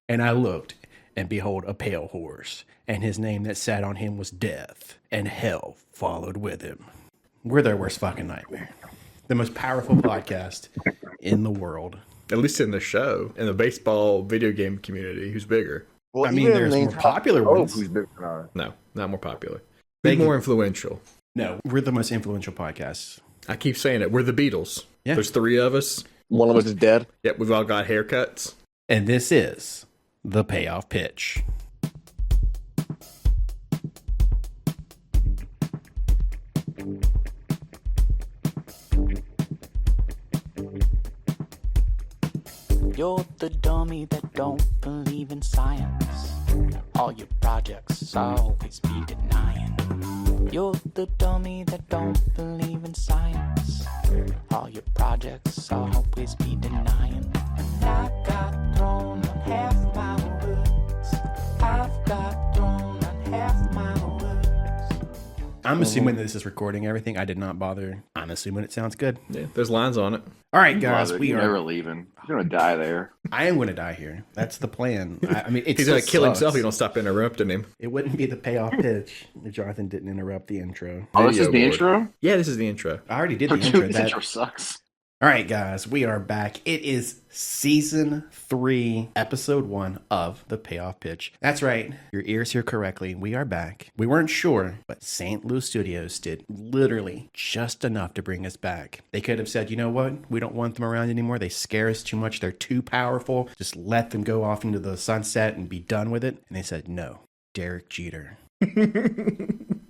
And I looked, and behold, a pale horse, and his name that sat on him was Death, and hell followed with him. We're their worst fucking nightmare. The most powerful podcast in the world. At least in the show, in the baseball video game community, who's bigger? Well, I mean, there's more popular ones. Who's bigger than ours? No, not more popular. Who's more influential? No, we're the most influential podcast. I keep saying it. We're the Beatles. Yeah. There's 3 of us. One of us is dead. Yep, we've all got haircuts. And this is the Payoff Pitch. You're the dummy that don't believe in science. All your projects always be denying. You're the dummy that don't believe in science. All your projects always be denying. And I got thrown on half my words. I've got thrown on half my words. I'm assuming that this is recording everything. I did not bother. I'm assuming it sounds good. Yeah, there's lines on it. All right, guys, Brother, we you're are. never leaving. You're gonna die there. I am going to die here. That's the plan. I mean, He's going to kill himself if you don't stop interrupting him. It wouldn't be the Payoff Pitch if Jonathan didn't interrupt the intro. Oh, this is the Video board. intro? Yeah, this is the intro. I already did the Dude, intro. this That- intro sucks. All right, guys, we are back. It is season 3, episode 1 of the Payoff Pitch. That's right. Your ears hear correctly. We are back. We weren't sure, but St. Louis Studios did literally just enough to bring us back. They could have said, you know what? We don't want them around anymore. They scare us too much. They're too powerful. Just let them go off into the sunset and be done with it. And they said, no, Derek Jeter.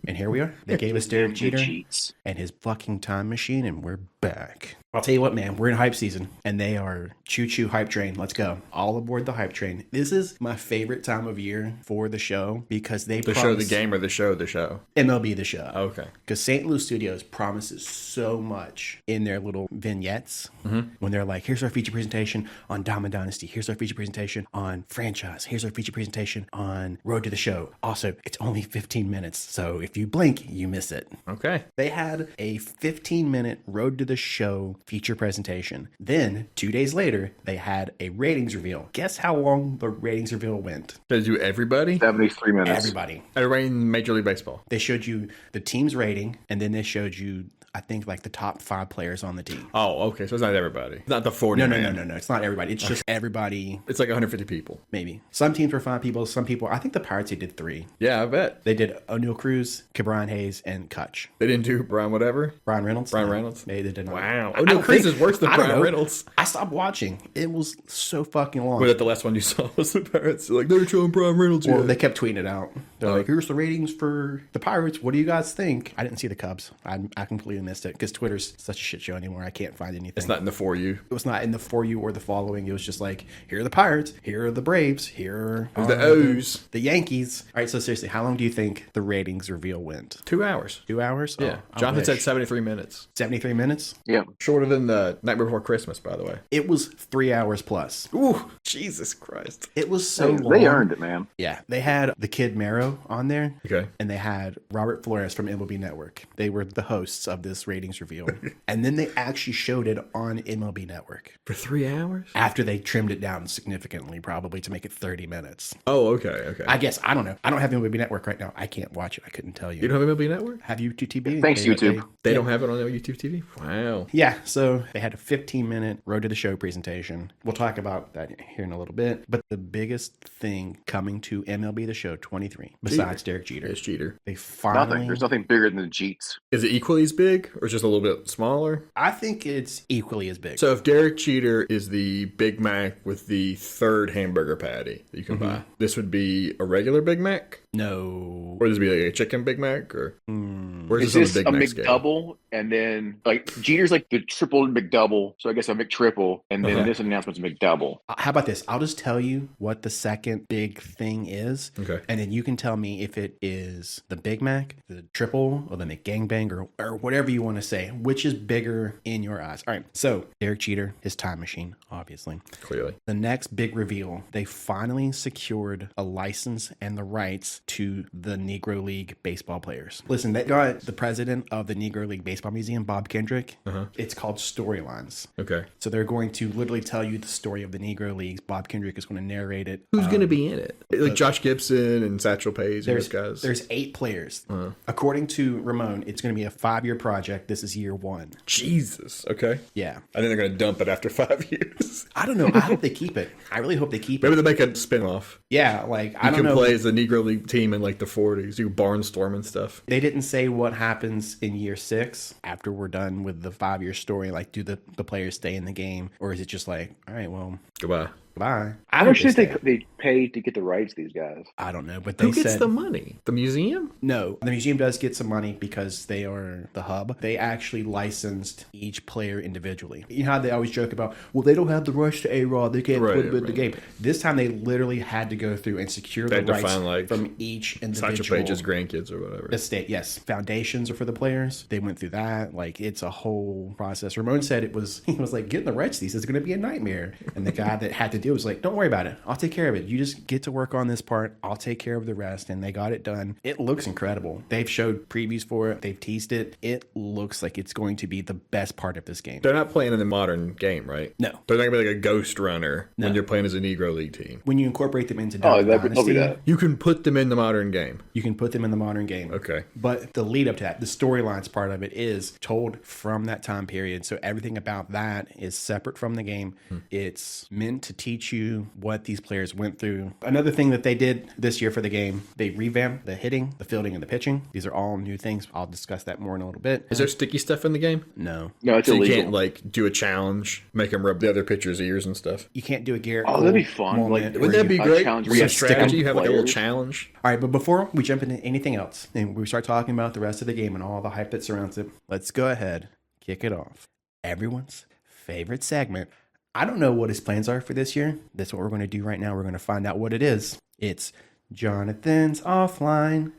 And here we are. They gave us Derek Jeter Cheats. and his fucking time machine, and we're back. I'll tell you what, man, we're in hype season, and they are choo-choo hype train. Let's go. All aboard the hype train. This is my favorite time of year for the show because they The show, the promise- game, or the show, the show? MLB the show. Okay. Because St. Louis Studios promises so much in their little vignettes when they're like, here's our feature presentation on Diamond Dynasty. Here's our feature presentation on franchise. Here's our feature presentation on Road to the Show. Also, it's only 15 minutes, so if you blink, you miss it. Okay. They had a 15-minute Road to the Show feature presentation. Then, 2 days later, they had a ratings reveal. Guess how long the ratings reveal went? Did you do everybody? 73 minutes. Everybody. Everybody in Major League Baseball. They showed you the team's rating, and then they showed you, I think, like the top 5 players on the team. Oh, okay. So it's not everybody. It's not the 40 No. man. It's not everybody. It's just everybody, It's like 150 people. maybe. Some teams were 5 people. Some people, I think the Pirates, they did 3. Yeah, I bet. They did O'Neal Cruz, Cabran Hayes, and Kutch. They didn't do Brian whatever. Brian Reynolds? Brian No, Reynolds? They did not. Wow. I O'Neal don't Cruz think- is worse than I don't Brian know. Reynolds. I stopped watching. It was so fucking long. Was that the last one you saw was the Pirates? Like, they're showing Brian Reynolds Well, yet. they kept tweeting it out. They're like, here's the ratings for the Pirates. What do you guys think? I didn't see the Cubs. I completely missed it because Twitter's such a shit show anymore. I can't find anything. It's not in the For You. It was not in the For You or the Following. It was just like, here are the Pirates. Here are the Braves. Here are The O's. the Yankees. All right, so seriously, how long do you think the ratings reveal went? 2 hours. 2 hours? Yeah. Oh, I Jonathan said wish. 73 minutes. 73 minutes? Yeah. Shorter than the Night Before Christmas, by the way. It was 3 hours plus. Ooh, Jesus Christ. It was so long. They earned it, man. Yeah, they had the Kid Marrow on there. Okay. And they had Robert Flores from MLB Network. They were the hosts of this ratings reveal. And then they actually showed it on MLB Network For 3 hours? after they trimmed it down significantly, probably to make it 30 minutes. Oh, okay. I guess, I don't know. I don't have MLB Network right now. I can't watch it. I couldn't tell you. You don't have MLB Network? Have you TV? Thanks, YouTube. They don't have it on their YouTube TV? Wow. Yeah, so they had a 15-minute Road to the Show presentation. We'll talk about that here in a little bit. But the biggest thing coming to MLB The Show 23, besides Derek Jeter, It's Jeter. they finally... Nothing. There's nothing bigger than the Jeets. Is it equally as big or just a little bit smaller? I think it's equally as big. So if Derek Jeter is the Big Mac with the third hamburger patty that you can buy, this would be a regular Big Mac? No. Or does it be like a chicken Big Mac? Or where's Is this this on a the Big Mac scale? McDouble? And then, like, Jeter's like the triple McDouble. So I guess a McTriple. And then Okay. this announcement's a McDouble. How about this? I'll just tell you what the second big thing is. Okay. And then you can tell me if it is the Big Mac, the triple, or the McGangbang, or whatever you want to say. Which is bigger in your eyes? All right. So, Derek Jeter, his time machine, obviously. Clearly. The next big reveal, they finally secured a license and the rights to the Negro League baseball players. Listen, they got the president of the Negro League Baseball Museum, Bob Kendrick. It's called Storylines. Okay. So they're going to literally tell you the story of the Negro Leagues released. Bob Kendrick is going to narrate it. Who's going to be in it? Like Josh Gibson and Satchel Paige and those guys? There's 8 players. According to Ramon, it's going to be a 5-year project. This is year 1. Jesus. Okay. Yeah. I think they're going to dump it after 5 years. I don't know. I hope they keep it. I really hope they keep Maybe it. they'll make a spin-off. Yeah, like, I You don't can know. play as the Negro League team in like the 40s. You barnstorm and stuff. They didn't say what happens in year 6 after we're done with the 5-year story. Like, do the players stay in the game? Or is it just like, all right, well, Goodbye. goodbye? How I much hope did stay. they pay to get the rights to these guys? I don't know, but they Who gets said the money? The museum? no. The museum does get some money because they are the hub. They actually licensed each player individually. You know how they always joke about, well, they don't have the rights to A-Rod. They can't put them in the game. This time they literally had to go through and secure the had to rights find, like, from each individual. Satchel Paige's grandkids or whatever. Estate, yes. Foundations are for the players. They went through that. Like, it's a whole process. Ramon said he was like, getting the rights to these is going to be a nightmare. And the guy that had to do it was like, don't worry about it. I'll take care of it. You just get to work on this part. I'll take care of the rest. And they got it done. It looks incredible. They've showed previews for it. They've teased it. It looks like it's going to be the best part of this game. They're not playing in the modern game, right? No. They're not going to be like a ghost runner when you're playing as a Negro League team. When you incorporate them into Oh, Dynasty, they'll be that. You can put them in the modern game. you can put them in the modern game. Okay. But the lead up to that, the storylines part of it is told from that time period. So everything about that is separate from the game. It's meant to teach you what these players went through. Another thing that they did this year for the game, they revamped the hitting, the fielding, and the pitching. These are all new things. I'll discuss that more in a little bit. Is there sticky stuff in the game? No. No, it's So you illegal. can't like do a challenge, make them rub the other pitcher's ears and stuff. You can't do a Garrett. Oh, that'd be Cole fun. moment Like, where Wouldn't that you- be great? challenge Some where you stick 'em strategy, you have like a little players. challenge. All right, but before we jump into anything else and we start talking about the rest of the game and all the hype that surrounds it, let's go ahead, kick it off. Everyone's favorite segment. I don't know what his plans are for this year. That's what we're going to do right now. We're going to find out what it is. It's Jonathan's Offline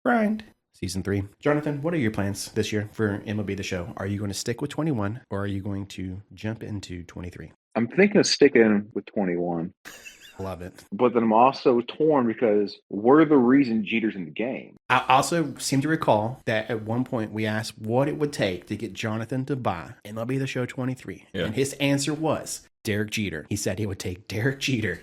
Grind. Season 3. Jonathan, what are your plans this year for MLB The Show? Are you going to stick with 21 or are you going to jump into 23? I'm thinking of sticking with 21. Love it. But then I'm also torn because we're the reason Jeter's in the game. I also seem to recall that at one point we asked what it would take to get Jonathan to buy MLB The Show 23. Yeah. And his answer was Derek Jeter. He said he would take Derek Jeter.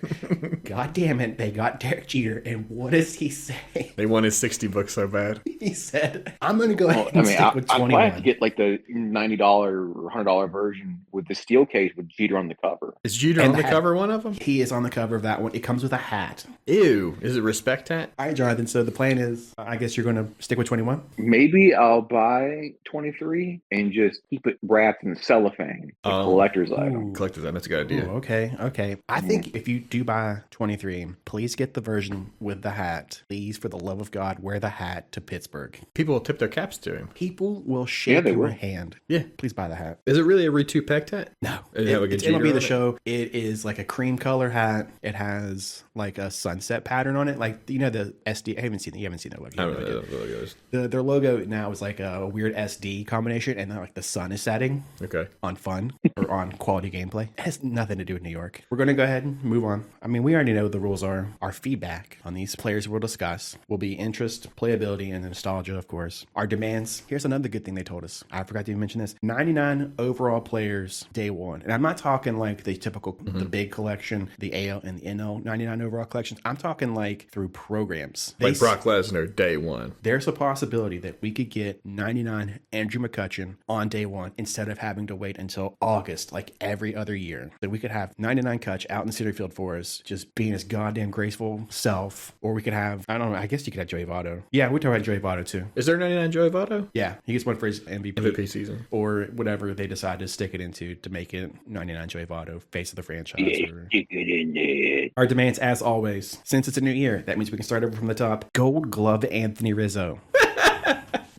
God damn it, they got Derek Jeter. And what does he say? They wanted $60 so bad. He said, I'm going to go ahead Well, and I mean, stick with I 21. plan to get like the $90 or $100 version with the steel case with Jeter on the cover. Is Jeter And on the hat. cover one of them? He is on the cover of that one. It comes with a hat. Ew. Is it respect hat? All right, Jonathan. So the plan is, I guess you're going to stick with 21? Maybe I'll buy 23 and just keep it wrapped in cellophane, like Oh. collector's item. Collector's item. That's a good idea. Ooh, okay. I think if you do buy 23, please get the version with the hat. Please, for the love of God, wear the hat to Pittsburgh. People will tip their caps to him. People will shake they your will. hand. Yeah. Please buy the hat. Is it really a Ritu Peck hat? No, Does it have, like, a it's Jeter MLB on The it? Show. It is like a cream color hat. It has like a sunset pattern on it. Like, you know, the SD. I haven't seen. You haven't seen their logo. I You don't have no know. idea. How it goes. Their logo now is like a weird SD combination, and then like the sun is setting Okay. on fun or on quality gameplay. It has nothing to do with New York. We're going to go ahead and move on. I mean, we already know what the rules are. Our feedback on these players we'll discuss will be interest, playability, and nostalgia, of course. Our demands. Here's another good thing they told us. I forgot to even mention this. 99 overall players day one. And I'm not talking like the typical, the big collection, the AL and the NL 99 overall collections. I'm talking like through programs. Like Brock Lesnar, day one. There's a possibility that we could get 99 Andrew McCutchen on day one instead of having to wait until August, like every other year. That we could have 99 Kutch out in the center field for us, just being his goddamn graceful self. Or we could have, I don't know, I guess you could have Joey Votto. Yeah, we talk about Joey Votto too. Is there 99 Joey Votto? Yeah, he gets one for his MVP season. or whatever they decide to stick it into to make it 99 Joey Votto, face of the franchise. Or... Stick it in there. Our demands, as always, since it's a new year, that means we can start over from the top. Gold Glove Anthony Rizzo.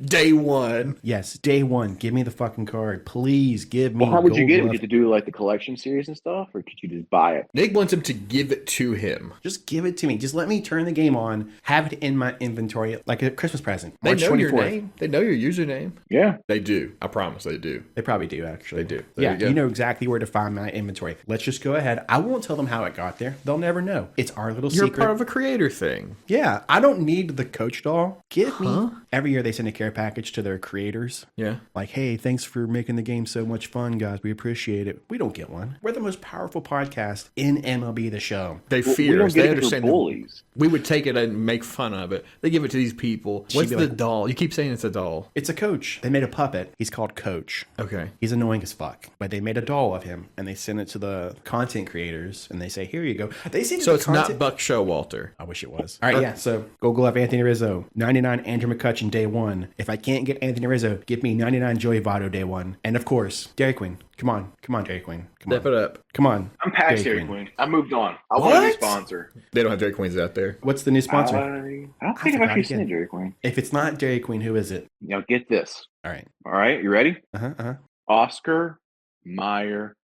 Day one. Yes, day one. Give me the fucking card. Please give me Well, how would you Gold get it? Glove. Would you have to do like the collection series and stuff, or could you just buy it? Nick wants him to give it to him. Just give it to me. Just let me turn the game on, have it in my inventory like a Christmas present. They March know 24th. your name. They know your username. Yeah. They do. I promise they do. They probably do, actually. They do. There Yeah, you go. you know exactly where to find my inventory. Let's just go ahead. I won't tell them how it got there. They'll never know. It's our little You're secret. part of a creator thing. Yeah, I don't need the Coach doll. Give me. Every year they send a care package to their creators. Yeah. Like, hey, thanks for making the game so much fun, guys. We appreciate it. We don't get one. We're the most powerful podcast in MLB The Show. They We fear don't us. get They it 'cause we're understand that bullies. we would take it and make fun of it. They give it to these people. What's be the like- doll? You keep saying it's a doll. It's a coach. They made a puppet. He's called Coach. Okay. He's annoying as fuck. But they made a doll of him and they send it to the content creators and they say, here you go. They see So it's not Buck Showalter. I wish it was. All right, yeah. So Gold Glove Anthony Rizzo, 99 Andrew McCutcheon day one. If I can't get Anthony Rizzo, give me 99 Joey Votto day one. And of course, Dairy Queen. Come on, Dairy Queen. Step it up. Come on. I'm past Dairy Queen. I moved on. I want a new What? sponsor. They don't have Dairy Queens out there. What's the new sponsor? I don't think I've forgot actually seen again. a Dairy Queen. If it's not Dairy Queen, who is it? Now get this. All right. All right, you ready? Uh-huh. Oscar Mayer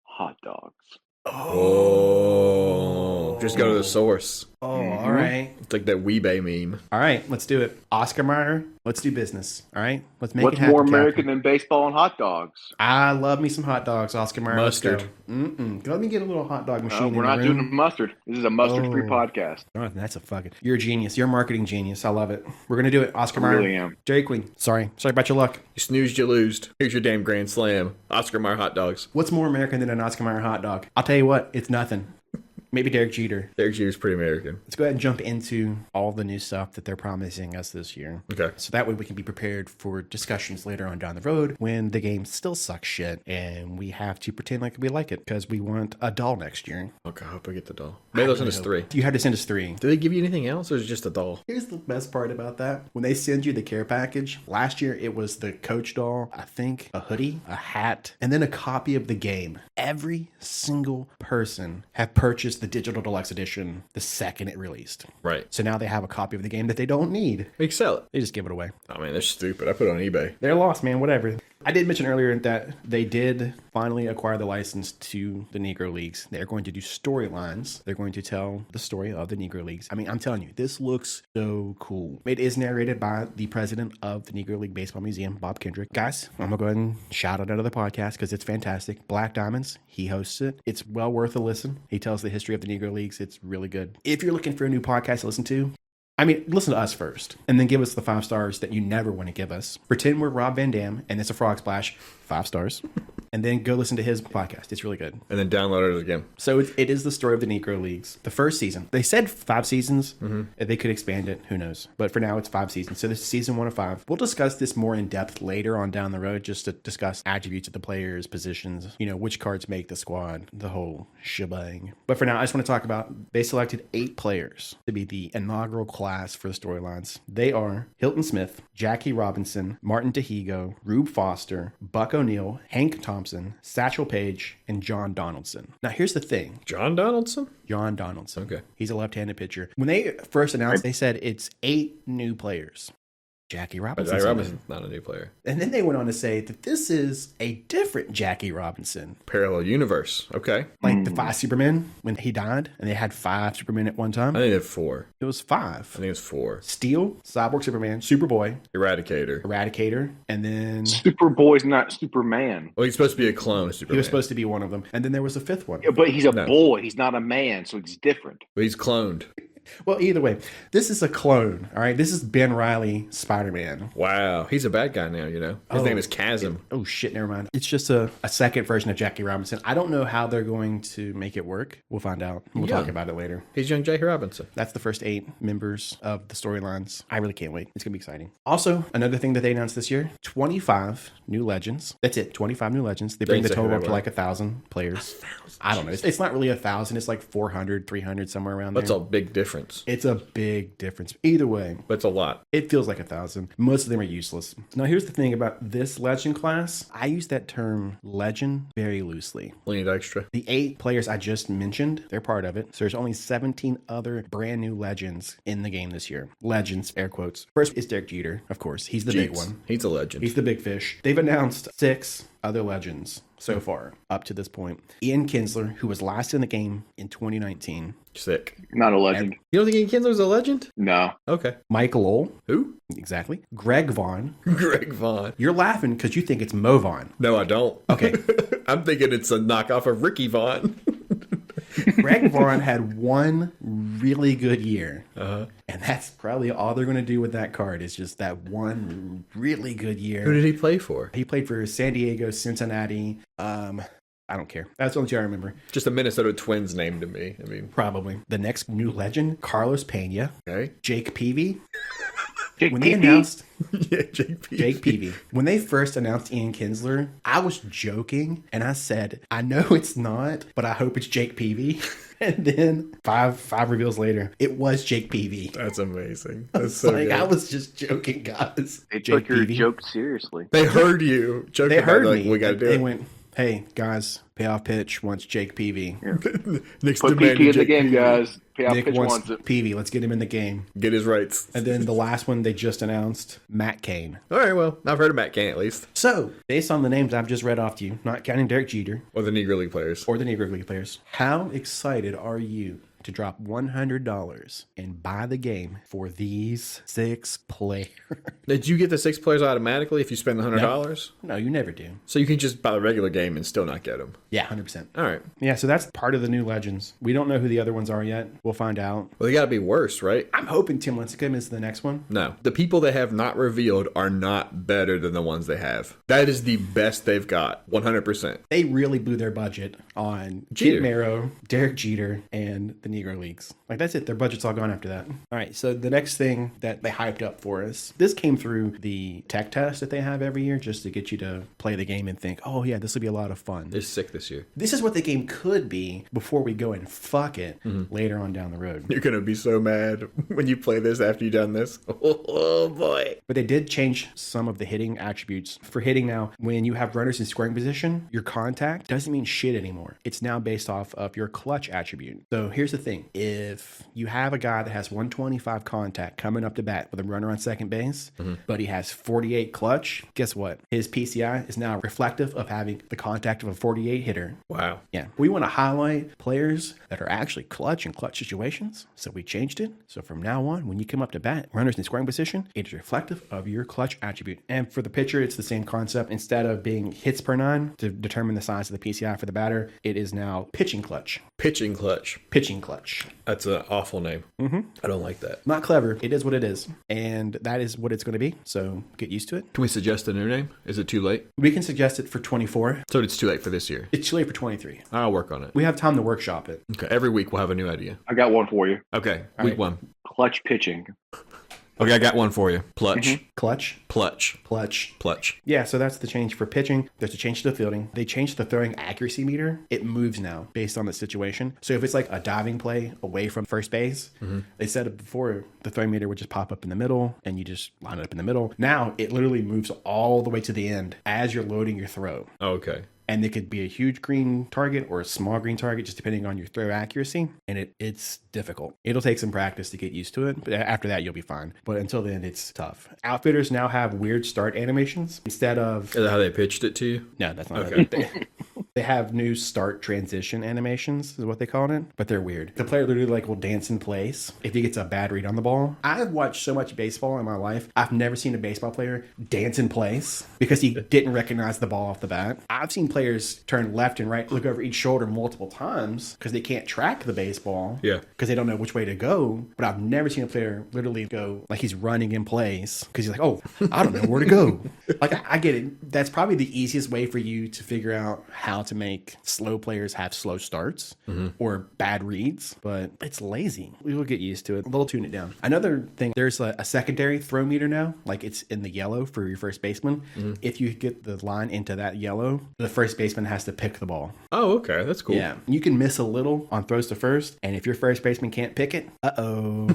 hot dogs. Oh. Just go to the source. Oh, all right. It's like that Weebay meme. All right, let's do it. Oscar Mayer, let's do business. All right? Let's make What's it happen. more American Captain. than baseball and hot dogs? I love me some hot dogs, Oscar Mayer. Let's go. Mustard. Let me get a little hot dog machine We're in not the doing room. mustard. This is a mustard-free Oh. podcast. Oh, that's a fucking... You're a genius. You're a marketing genius. I love it. We're going to do it. Oscar I Mayer. really am. Dairy Queen. Sorry about your luck. You snoozed, you losed. Here's your damn grand slam. Oscar Mayer hot dogs. What's more American than an Oscar Mayer hot dog? I'll tell you what. It's nothing. Maybe Derek Jeter. Derek Jeter's pretty American. Let's go ahead and jump into all the new stuff that they're promising us this year. Okay. So that way we can be prepared for discussions later on down the road when the game still sucks shit and we have to pretend like we like it because we want a doll next year. Okay, I hope I get the doll. Maybe they'll send us 3. You had to send us 3. Do they give you anything else or is it just a doll? Here's the best part about that. When they send you the care package, last year it was the coach doll, I think, a hoodie, a hat, and then a copy of the game. Every single person have purchased the digital deluxe edition the second it released. Right. So now they have a copy of the game that they don't need. We can sell it. They just give it away. Oh man, they're stupid. I put it on eBay. They're lost, man. Whatever. I did mention earlier that they did finally acquire the license to the Negro Leagues. They're going to do storylines. They're going to tell the story of the Negro Leagues. I mean, I'm telling you, this looks so cool. It is narrated by the president of the Negro League Baseball Museum, Bob Kendrick. Guys, I'm going to go ahead and shout out another podcast because it's fantastic. Black Diamonds, he hosts it. It's well worth a listen. He tells the history of the Negro Leagues. It's really good. If you're looking for a new podcast to listen to, I mean, listen to us first, and then give us the 5 stars that you never want to give us. Pretend we're Rob Van Dam, and it's a frog splash, 5 stars. And then go listen to his podcast. It's really good. And then download it again. So it is the story of the Negro Leagues. The first season. They said 5 seasons. If they could expand it, who knows? But for now, it's 5 seasons. So this is season 1 of 5. We'll discuss this more in depth later on down the road, just to discuss attributes of the players, positions, which cards make the squad, the whole shebang. But for now, I just want to talk about, they selected 8 players to be the inaugural class for the storylines. They are Hilton Smith, Jackie Robinson, Martin Tehigo, Rube Foster, Buck O'Neill, Hank Thompson, Satchel Paige, and John Donaldson. Now, here's the thing. John Donaldson? John Donaldson. Okay. He's a left-handed pitcher. When they first announced, they said it's 8 new players. Jackie Robinson. Jackie Robinson's not a new player. And then they went on to say that this is a different Jackie Robinson. Parallel universe. Okay. Like the 5 Supermen when he died, and they had 5 Supermen at one time. I think it's 4. It was 5. I think it's 4. Steel, Cyborg Superman, Superboy, Eradicator. Eradicator, and then Superboy's not Superman. Well, he's supposed to be a clone of Superman. he was supposed to be one of them. And then there was a 5th one. Yeah, but he's a No. boy. He's not a man, so he's different. But he's cloned. Well, either way, this is a clone, all right? This is Ben Reilly Spider-Man. Wow. He's a bad guy now, His name is Chasm. Oh, shit, never mind. It's just a second version of Jackie Robinson. I don't know how they're going to make it work. We'll find out. We'll talk about it later. He's young Jackie Robinson. That's the first 8 members of the storylines. I really can't wait. It's going to be exciting. Also, another thing that they announced this year, 25 new legends. That's it, 25 new legends. They bring the Thanks, total up to everyone. like 1,000 players. I don't know. It's not really 1,000. It's like 400, 300, somewhere around there. That's a big difference. It's a big difference. Either way, But it's a lot. it feels like 1,000. Most of them are useless. Now, here's the thing about this legend class. I use that term legend very loosely. We need extra. The 8 players I just mentioned, they're part of it. So there's only 17 other brand new legends in the game this year. Legends, air quotes. First is Derek Jeter, of course. He's the big Jeets. one. He's a legend. He's the big fish. They've announced 6 other legends so far up to this point. Ian Kinsler, who was last in the game in 2019. Sick. Not a legend. You don't think Ian Kinsler's a legend? No. Okay. Mike Lowell. Who? Exactly. Greg Vaughn. Greg Vaughn. You're laughing because you think it's Mo Vaughn. No, I don't. Okay. I'm thinking it's a knockoff of Ricky Vaughn. Greg Vaughn had one really good year. And that's probably all they're going to do with that card is just that one really good year. Who did he play for? He played for San Diego, Cincinnati. I don't care. That's the only two I remember. Just a Minnesota Twins name to me. I mean, Probably. The next new legend, Carlos Pena. okay. Jake Peavy. Jake When they Peavy? announced Yeah, JP. Jake Peavy. When they first announced Ian Kinsler, I was joking and I said, I know it's not, but I hope it's Jake Peavy. And then five reveals later, it was Jake Peavy. That's amazing. That's so Like good. I was just joking, guys. They Jake took your Peavy. joke seriously. They heard you. Joking They about heard it, like, me. we got to do They it. went, hey guys, payoff pitch wants Jake Peavy. Nick's Put demanding PP in the Jake game, Peavy. guys. Payoff Nick pitch wants wants it. Peavy. Let's get him in the game. Get his rights. And then the last one they just announced, Matt Cain. All right, well, I've heard of Matt Cain at least. So, based on the names I've just read off to you, not counting Derek Jeter Or the Negro League players. or the Negro League players, how excited are you to drop $100 and buy the game for these 6 players? Did you get the 6 players automatically if you spend the $100? No, you never do. So you can just buy the regular game and still not get them. Yeah, 100%. All right. Yeah, so that's part of the new Legends. We don't know who the other ones are yet. We'll find out. Well, they got to be worse, right? I'm hoping Tim Lincecum is the next one. No. The people they have not revealed are not better than the ones they have. That is the best they've got. 100%. They really blew their budget on Jeter. Kit Merrow, Derek Jeter, and the Negro Leagues. Like, that's it. Their budget's all gone after that. All right, so the next thing that they hyped up for us, this came through the tech test that they have every year just to get you to play the game and think, oh, yeah, this will be a lot of fun. They're sick this year. This is what the game could be before we go and fuck it later on down the road. You're going to be so mad when you play this after you've done this. Oh, boy. But they did change some of the hitting attributes. For hitting now, when you have runners in scoring position, your contact doesn't mean shit anymore. It's now based off of your clutch attribute. So here's the thing. If you have a guy that has 125 contact coming up to bat with a runner on second base, but he has 48 clutch, guess what? His PCI is now reflective of having the contact of a 48 hitter. Wow. Yeah. We want to highlight players that are actually clutch in clutch situations. So we changed it. So from now on, when you come up to bat, runners in scoring position, it is reflective of your clutch attribute. And for the pitcher, it's the same concept. Instead of being hits per 9 to determine the size of the PCI for the batter, it is now pitching clutch. Pitching clutch. Pitching clutch. That's an awful name. I don't like that. Not clever. It is what it is. And that is what it's going to be. So get used to it. Can we suggest a new name? Is it too late? We can suggest it for 24. So it's too late for this year. It's too late for 23. I'll work on it. We have time to workshop it. Okay. Every week we'll have a new idea. I got one for you. Okay. All Week right. 1. Clutch pitching. Okay, I got one for you. Plutch. Clutch. Plutch. Clutch. Plutch. Yeah, so that's the change for pitching. There's a change to the fielding. They changed the throwing accuracy meter. It moves now based on the situation. So if it's like a diving play away from first base, they said it before, the throwing meter would just pop up in the middle and you just line it up in the middle. Now it literally moves all the way to the end as you're loading your throw. Oh, okay. And it could be a huge green target or a small green target, just depending on your throw accuracy. And it's difficult. It'll take some practice to get used to it, but after that, you'll be fine. But until then, it's tough. Outfitters now have weird start animations instead of... Is that how they pitched it to you? No, that's not Okay. it. They have new start transition animations, is what they call it, but they're weird. The player literally will dance in place if he gets a bad read on the ball. I've watched so much baseball in my life. I've never seen a baseball player dance in place because he didn't recognize the ball off the bat. I've seen players turn left and right, look over each shoulder multiple times because they can't track the baseball. Yeah. Because they don't know which way to go. But I've never seen a player literally go like he's running in place because he's like, oh, I don't know where to go. Like, I get it. That's probably the easiest way for you to figure out how to make slow players have slow starts or bad reads, but it's lazy. We will get used to it. They'll tune it down. Another thing, there's a secondary throw meter now, like it's in the yellow for your first baseman. If you get the line into that yellow, the first baseman has to pick the ball. Oh, okay. That's cool. Yeah. You can miss a little on throws to first, and if your first baseman can't pick it, uh-oh.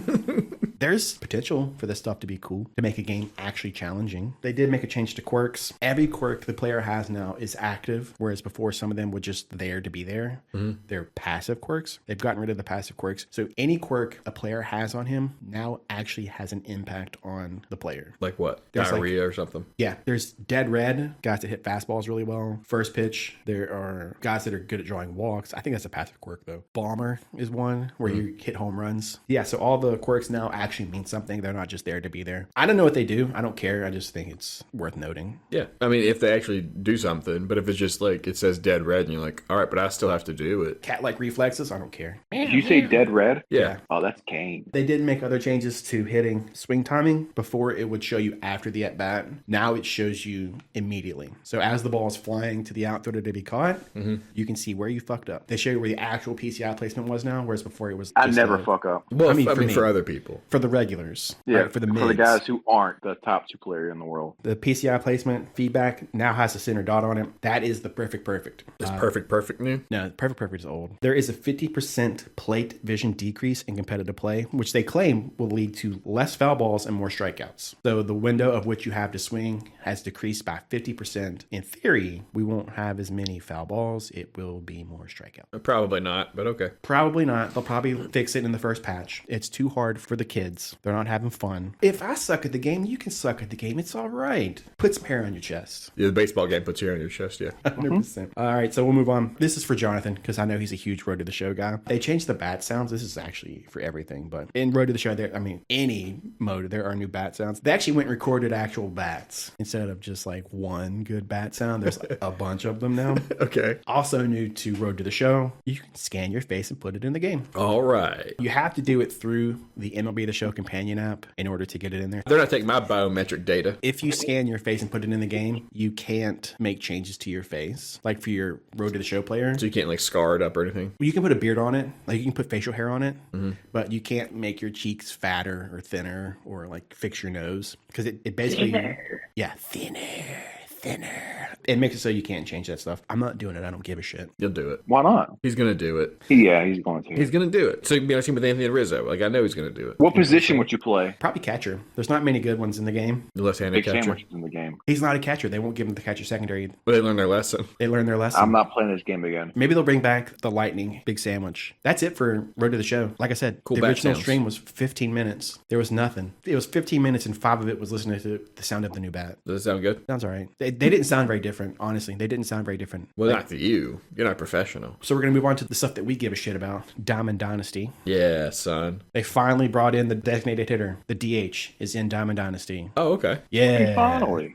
There's potential for this stuff to be cool, to make a game actually challenging. They did make a change to quirks. Every quirk the player has now is active, whereas before some of them were just there to be there. They're passive quirks. They've gotten rid of the passive quirks. So any quirk a player has on him now actually has an impact on the player. Like what? There's Diarrhea or something? Yeah, there's dead red, guys that hit fastballs really well. First pitch, there are guys that are good at drawing walks. I think that's a passive quirk though. Bomber is one where you hit home runs. Yeah, so all the quirks now actually actually mean something. They're not just there to be there. I don't know what they do. I don't care. I just think it's worth noting. Yeah. I mean, if they actually do something, but if it's just like it says dead red and you're like, all right, but I still have to do it. Cat-like reflexes, I don't care. Did you say dead red? Yeah. Oh, that's Kane. They did make other changes to hitting swing timing. Before, it would show you after the at-bat. Now it shows you immediately. So as the ball is flying to the outfielder to be caught, you can see where you fucked up. They show you where the actual PCI placement was now, whereas before it was I just never fuck up. Well, I mean, for me. for other people. for the regulars. Yeah, right? For the mids. guys who aren't the top two player in the world. The PCI placement feedback now has a center dot on it. That is the perfect. Is perfect new? No, perfect is old. There is a 50% plate vision decrease in competitive play, which they claim will lead to less foul balls and more strikeouts. So the window of which you have to swing has decreased by 50%. In theory, we won't have as many foul balls. It will be more strikeouts. Probably not, but okay. Probably not. They'll probably fix it in the first patch. It's too hard for the kids. They're not having fun. If I suck at the game, you can suck at the game. It's all right. Put some hair on your chest. Yeah, the baseball game puts hair on your chest, yeah. 100%. All right, so we'll move on. This is for Jonathan because I know he's a huge Road to the Show guy. They changed the bat sounds. This is actually for everything, but in Road to the Show, any mode, there are new bat sounds. They actually went and recorded actual bats instead of just like one good bat sound. There's like a bunch of them now. Okay. Also new to Road to the Show, you can scan your face and put it in the game. All right. You have to do it through the MLB The Show companion app in order to get it in there. They're not taking my biometric data. If you scan your face and put it in the game, you can't make changes to your face, like for your Road to the Show player. So you can't like scar it up or anything? You can put a beard on it, like you can put facial hair on it, but you can't make your cheeks fatter or thinner or like fix your nose because it basically, thinner. It makes it so you can't change that stuff. I'm not doing it. I don't give a shit. You'll do it. Why not? He's going to do it. Yeah, he's going to. He's going to do it. So you can be on a team with Anthony Rizzo. Like, I know he's going to do it. What position would you play? Probably catcher. There's not many good ones in the game. The left-handed Big catcher. sandwiches in the game. He's not a catcher. They won't give him the catcher secondary. But they learned their lesson. They learned their lesson. I'm not playing this game again. Maybe they'll bring back the Lightning Big Sandwich. That's it for Road to the Show. Like I said, Cool the bat original sounds. stream was 15 minutes. There was nothing. It was 15 minutes and 5 of it was listening to the sound of the new bat. Does it sound good? Sounds all right. They didn't sound very different, honestly. They didn't sound very different. Well, not to you. You're not professional. So we're going to move on to the stuff that we give a shit about. Diamond Dynasty. Yeah, son. They finally brought in the designated hitter. The DH is in Diamond Dynasty. Oh, okay. Yeah.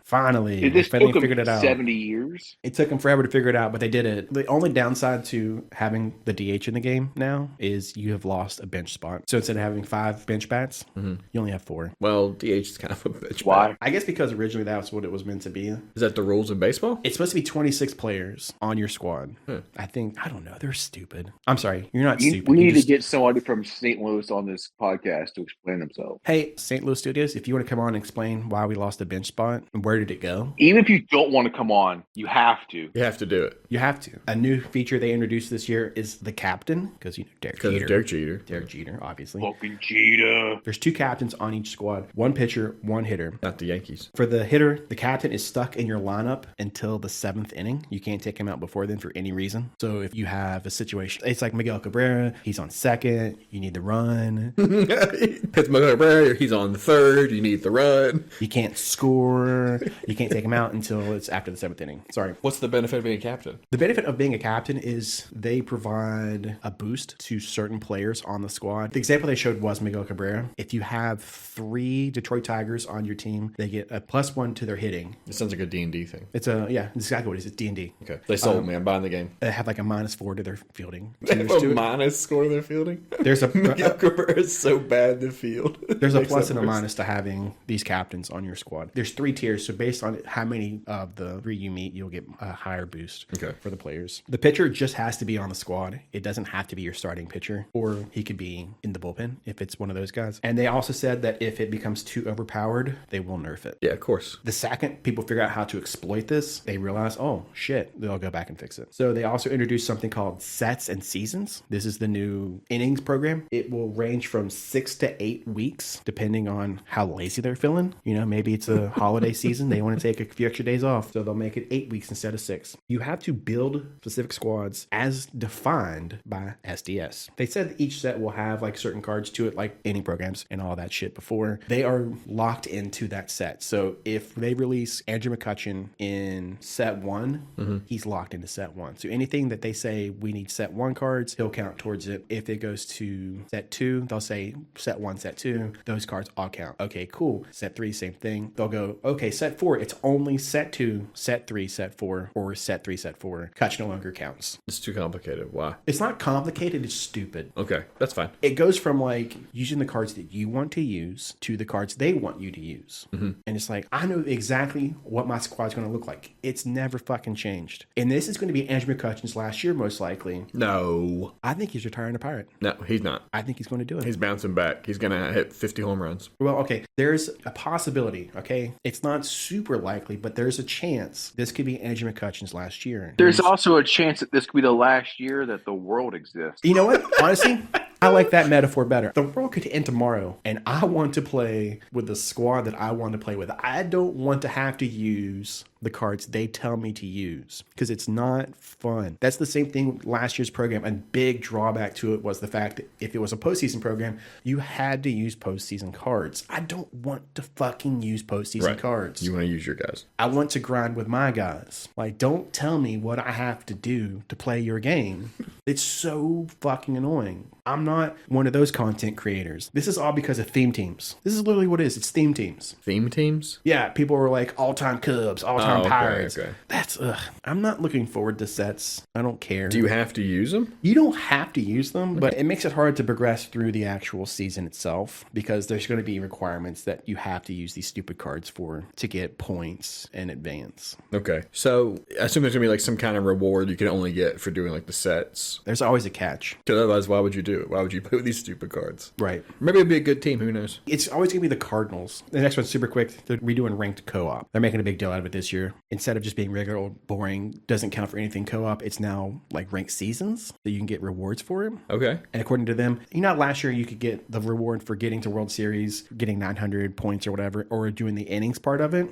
Finally. They This finally took figured it them out. 70 years. It took them forever to figure it out, but they did it. The only downside to having the DH in the game now is you have lost a bench spot. So instead of having 5 bench bats, you only have 4. Well, DH is kind of a bitch. Why? I guess because originally that was what it was meant to be. Is that the rules in baseball? It's supposed to be 26 players on your squad. I don't know. They're stupid. I'm sorry. You're not stupid. We You need just- to get somebody from St. Louis on this podcast to explain themselves. Hey, St. Louis Studios, if you want to come on and explain why we lost a bench spot and where did it go, Even if you don't want to come on, you have to. You have to do it. you have to. A new feature they introduced this year is the captain, because Derek Because Jeter. of Derek Jeter. Derek Jeter, obviously. Fucking cheetah. There's 2 captains on each squad. 1 pitcher, 1 hitter. Not the Yankees. For the hitter, the captain is stuck in your lineup until the 7th inning. You can't take him out before then for any reason. So if you have a situation, it's like Miguel Cabrera, he's on second, you need the run. It's McGregor. He's on the third. You need the run. You can't score. You can't take him out until it's after the 7th inning. Sorry. What's the benefit of being a captain? The benefit of being a captain is they provide a boost to certain players on the squad. The example they showed was Miguel Cabrera. If you have 3 Detroit Tigers on your team, they get a +1 to their hitting. It sounds like a D&D thing. It's it's exactly what it is. It's D&D. Okay. They sold me. I'm buying the game. They have like a -4 to their fielding. They have a minus score to their fielding? There's a Miguel Cabrera is so bad in the field. There's a Makes plus that and a worse. minus to having these captains on your squad. There's 3 tiers, so based on how many of the 3 you meet, you'll get a higher boost for the players. The pitcher just has to be on the squad. It doesn't have to be your starting pitcher, or he could be in the bullpen if it's one of those guys. And they also said that if it becomes too overpowered, they will nerf it. Yeah, of course. The second people figure out how to exploit this, they realize, oh shit, they'll go back and fix it. So they also introduced something called sets and seasons. This is the new innings program. It will range from 6 to 8 weeks, depending on how lazy they're feeling. You know, maybe it's a holiday season. They want to take a few extra days off. So they'll make it 8 weeks instead of 6. You have to build specific squads as defined by SDS. They said that each set will have like certain cards to it, like inning programs and all that shit before. They are locked into that set. So if they release Andrew McCutchen in in set 1, he's locked into set 1. So anything that they say we need set 1 cards, he'll count towards it. If it goes to set 2, they'll say set 1, set 2. Those cards all count. Okay, cool. Set 3, same thing. They'll go, okay, set 4, it's only set 2, set 3, set 4, or set 3, set 4. Catch no longer counts. It's too complicated. Why? It's not complicated, it's stupid. Okay, that's fine. It goes from like using the cards that you want to use to the cards they want you to use. And it's like, I know exactly what my squad's going to look like. It's never fucking changed. And this is going to be Andrew McCutcheon's last year, most likely. No. I think he's retiring a Pirate. No, he's not. I think he's going to do it. He's bouncing back. He's going to hit 50 home runs. Well, okay, there's a possibility, okay? It's not super likely, but there's a chance this could be Andrew McCutcheon's last year. There's also a chance that this could be the last year that the world exists. You know what? Honestly, I like that metaphor better. The world could end tomorrow, and I want to play with the squad that I want to play with. I don't want to have to use the cards they tell me to use because it's not fun. That's the same thing with last year's program. A big drawback to it was the fact that if it was a postseason program, you had to use postseason cards. I don't want to fucking use postseason cards. You want to use your guys. I want to grind with my guys. Like, don't tell me what I have to do to play your game. It's so fucking annoying. I'm not one of those content creators. This is all because of theme teams. This is literally what it is. It's theme teams. Theme teams? Yeah, people were like all-time Cubs, all-time Pirates. Okay. That's, I'm not looking forward to sets. I don't care. Do you have to use them? You don't have to use them, but it makes it hard to progress through the actual season itself because there's going to be requirements that you have to use these stupid cards for to get points in advance. Okay. So I assume there's going to be like some kind of reward you can only get for doing like the sets. There's always a catch. Because otherwise, why would you do it? Why would you play with these stupid cards? Right. Maybe it'd be a good team. Who knows? It's always going to be the Cardinals. The next one's super quick. They're redoing ranked co-op. They're making a big deal out of it this year. Instead of just being regular old boring, doesn't count for anything co-op, it's now like ranked seasons that you can get rewards for it. Okay. And according to them, last year you could get the reward for getting to World Series, getting 900 points or whatever, or doing the innings part of it.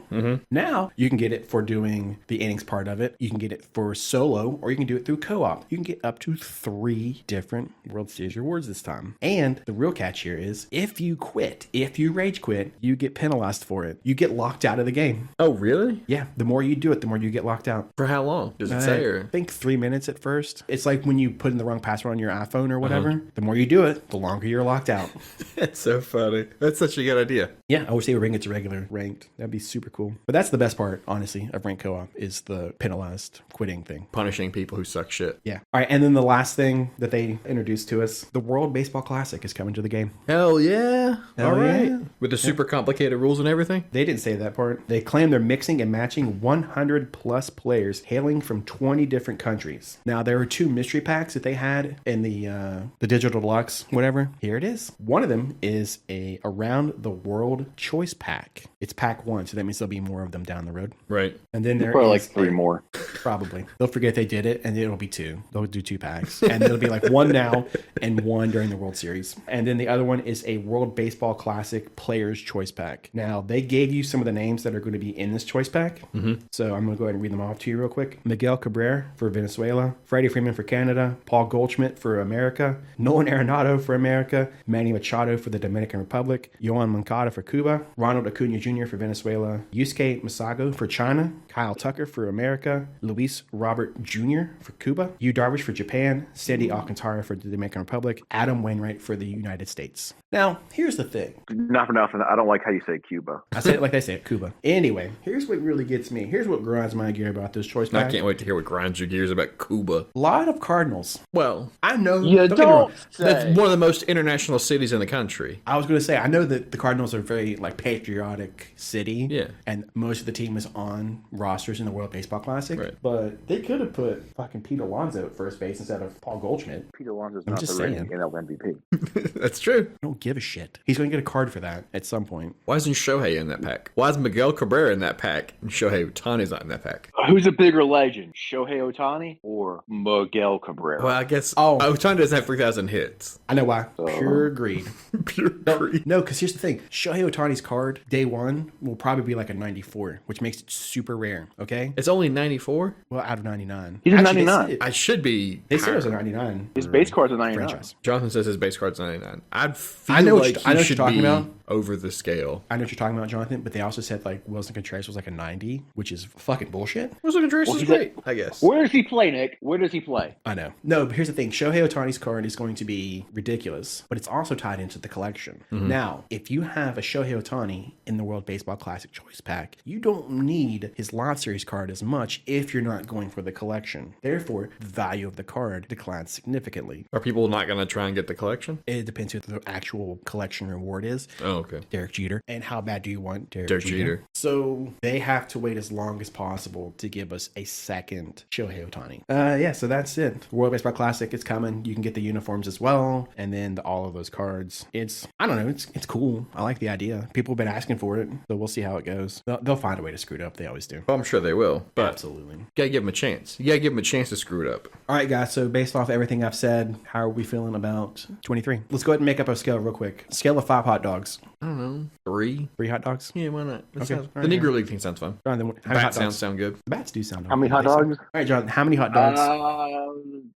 Now you can get it for doing the innings part of it. You can get it for solo, or you can do it through co-op. You can get up to 3 different World Series rewards this time. And the real catch here is if you quit, if you rage quit, you get penalized for it. You get locked out of the game. Oh, really? Yeah, the more you do it, the more you get locked out. For how long? Does it say? Or? I think 3 minutes at first. It's like when you put in the wrong password on your iPhone or whatever. The more you do it, the longer you're locked out. That's so funny. That's such a good idea. Yeah, I wish they would bring it to regular ranked. That'd be super cool. But that's the best part, honestly, of ranked co-op is the penalized quitting thing. Punishing people who suck shit. Yeah. All right, and then the last thing that they introduced to us, the World Baseball Classic is coming to the game. Hell yeah. Hell All right. yeah. With the super complicated rules and everything? They didn't say that part. They claim they're mixing and matching 100 plus players hailing from 20 different countries. Now, there were 2 mystery packs that they had in the digital deluxe, whatever. Here it is. One of them is a Around the World Choice Pack. It's pack 1, so that means there'll be more of them down the road. Right. And then there Probably like is 3 more. Probably. They'll forget they did it, and it'll be 2. They'll do 2 packs. And it'll be like 1 now and 1 during the World Series. And then the other one is a World Baseball Classic Players Choice Pack. Now, they gave you some of the names that are going to be in this choice pack. So I'm going to go ahead and read them off to you real quick. Miguel Cabrera for Venezuela. Freddie Freeman for Canada. Paul Goldschmidt for America. Nolan Arenado for America. Manny Machado for the Dominican Republic. Yohan Moncada for Cuba. Ronald Acuna Jr. for Venezuela. Yusuke Masago for China. Kyle Tucker for America. Luis Robert Jr. for Cuba. Yu Darvish for Japan. Sandy Alcantara for the Dominican Republic. Adam Wainwright for the United States. Now, here's the thing. Not for nothing. I don't like how you say Cuba. I say it like they say it, Cuba. Anyway, here's what really gets me. Here's what grinds my gear about this choice pack. I can't wait to hear what grinds your gears about Cuba. A lot of Cardinals. Well, I know. You get me wrong. that's one of the most international cities in the country. I was going to say, I know that the Cardinals are a very patriotic city. Yeah. And most of the team is on rosters in the World Baseball Classic. Right. But they could have put fucking Pete Alonso at first base instead of Paul Goldschmidt. Pete Alonso's I'm not just the reigning saying. NL MVP. That's true. I don't give a shit. He's going to get a card for that at some point. Why isn't Shohei in that pack? Why is Miguel Cabrera in that pack and Shohei Ohtani's not in that pack? Who's a bigger legend, Shohei Ohtani or Miguel Cabrera? Well, I guess Oh. Ohtani doesn't have 3,000 hits. I know why. Pure greed. Pure greed. No, because here's the thing. Shohei Ohtani's card, day 1, will probably be like a 94, which makes it super rare, okay? It's only 94? Well, out of 99. He's a Actually, 99. I should be. They said it was a higher. 99. His base card's a 99. franchise. Jonathan says his base card's 99. I'd feel I know like what you're he should talking be about. over the scale. I know what you're talking about, Jonathan, but they also said like Wilson Contreras was like a 90, which is fucking bullshit. Wilson Contreras is great, I guess. Where does he play, Nick? Where does he play? I know. No, but here's the thing. Shohei Ohtani's card is going to be ridiculous, but it's also tied into the collection. Now, if you have a Shohei Ohtani in the World Baseball Classic Choice Pack, you don't need his Lot Series card as much if you're not going for the collection. Therefore, the value of the card declines significantly. Are people not going to try and get the collection? It depends who the actual collection reward is. Oh, okay. Derek Jeter. And how bad do you want Derek Jeter? So they have to wait as long as possible to give us a second Shohei Ohtani. Yeah, so that's it. World Baseball Classic is coming. You can get the uniforms as well, and then all of those cards. I don't know, it's cool. I like the idea. People have been asking for it, so we'll see how it goes. They'll find a way to screw it up. They always do. Well, I'm sure they will, but Absolutely. you gotta give them a chance. You gotta give them a chance to screw it up. All right, guys, so based off everything I've said, how are we feeling about 23? Let's go ahead and make up a scale real quick. Scale of 5 hot dogs. I don't know. 3? 3 hot dogs? Yeah, why not? That Okay. sounds, All the right, Negro League thing sounds fun. Jonathan, how many hot Bat dogs? sound good. Bats do sound How many hot dogs? All right, Jonathan, how many hot dogs?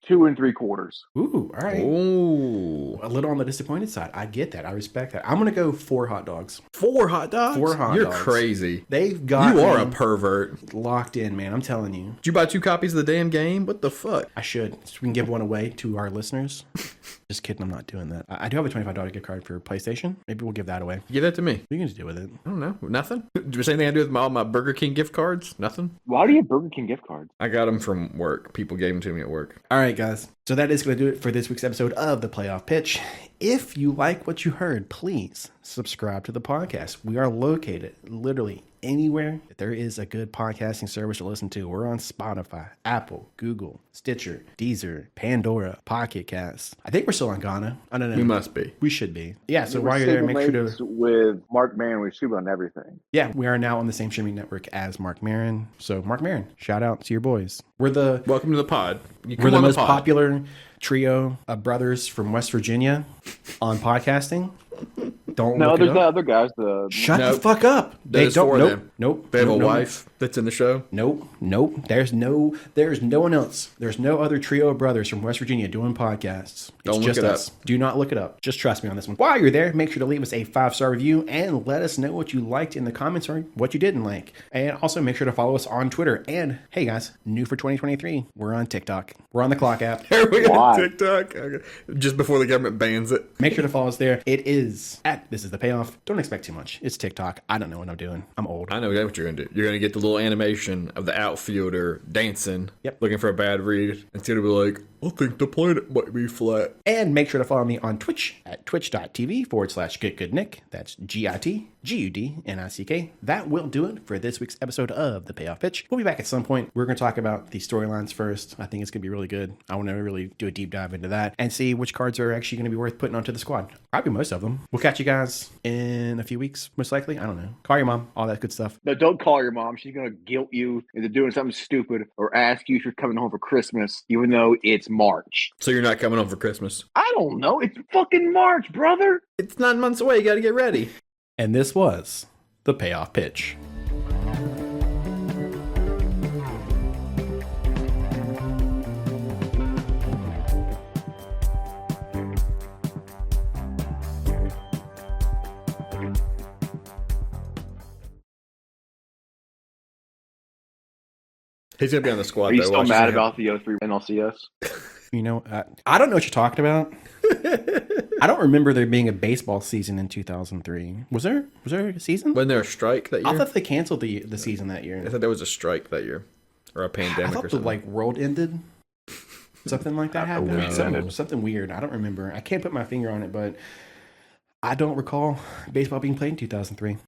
2 3/4. Ooh, all right. Ooh. A little on the disappointed side. I get that. I respect that. I'm going to go 4 hot dogs. 4 hot dogs? 4 hot You're dogs. crazy. They've got You are me a pervert. locked in, man. I'm telling you. Did you buy 2 copies of the damn game? What the fuck? I should. So we can give one away to our listeners. Just kidding. I'm not doing that. I do have a $25 gift card for PlayStation. Maybe we'll give that away. Give that to me. We can just deal with it. I don't know. Nothing? Do you say anything I do with all my Burger King gift cards? Nothing? Why do you have Burger King gift cards? I got them from work. People gave them to me at work. All right, guys. So that is going to do it for this week's episode of the Playoff Pitch. If you like what you heard, please subscribe to the podcast. We are located literally anywhere that there is a good podcasting service to listen to. We're on Spotify, Apple, Google, Stitcher, Deezer, Pandora, Pocket Cast. I think we're still on Ghana. I don't know. We must be. We should be. Yeah, so We're while you're there, stable make sure mates to... with Mark Maron. We shoot on everything. Yeah, we are now on the same streaming network as Mark Maron. So Mark Maron, shout out to your boys. We're the Welcome to the pod. we're the most popular trio of brothers from West Virginia on podcasting. Don't No, look there's it the up. other guys. Shut Nope. the fuck up. They There's don't. 4 of Nope. them. Nope. They have nope, a nope, wife that's in the show. Nope. Nope. There's no one else. There's no other trio of brothers from West Virginia doing podcasts. It's Don't look just it us. up. Do not look it up. Just trust me on this one. While you're there, make sure to leave us a 5-star review and let us know what you liked in the comments or what you didn't like. And also make sure to follow us on Twitter. And hey guys, new for 2023, we're on TikTok. We're on the Clock app. Here we go. Why? TikTok. Okay. Just before the government bans it. Make sure to follow us there. It is at This Is The Payoff. Don't expect too much. It's TikTok. I don't know what I'm doing. I'm old. I know exactly what you're going to do. You're going to get the little animation of the outfielder dancing, Yep. looking for a bad read. Instead of be like, I think the planet might be flat. And make sure to follow me on Twitch at twitch.tv/GitGudNick. That's GITGUDNICK. That will do it for this week's episode of The Payoff Pitch. We'll be back at some point. We're going to talk about the storylines first. I think it's going to be really good. I want to really do a deep dive into that and see which cards are actually going to be worth putting onto the squad. Probably most of them. We'll catch you guys in a few weeks, most likely. I don't know. Call your mom, all that good stuff. No, don't call your mom. She's going to guilt you into doing something stupid or ask you if you're coming home for Christmas, even though it's March. So you're not coming home for Christmas. I don't know. It's fucking March, brother. It's 9 months away. You got to get ready. And this was The Payoff Pitch. He's going to be on the squad, Are you though. still Watch mad his about the 03 NLCS? You know, I don't know what you're talking about. I don't remember there being a baseball season in 2003. Was there a season? Wasn't there a strike that year? I thought they canceled the season that I year. thought there was a strike that year. Or a I pandemic thought or the something. world ended. Something like that happened. weird Something weird. I don't remember. I can't put my finger on it, but I don't recall baseball being played in 2003.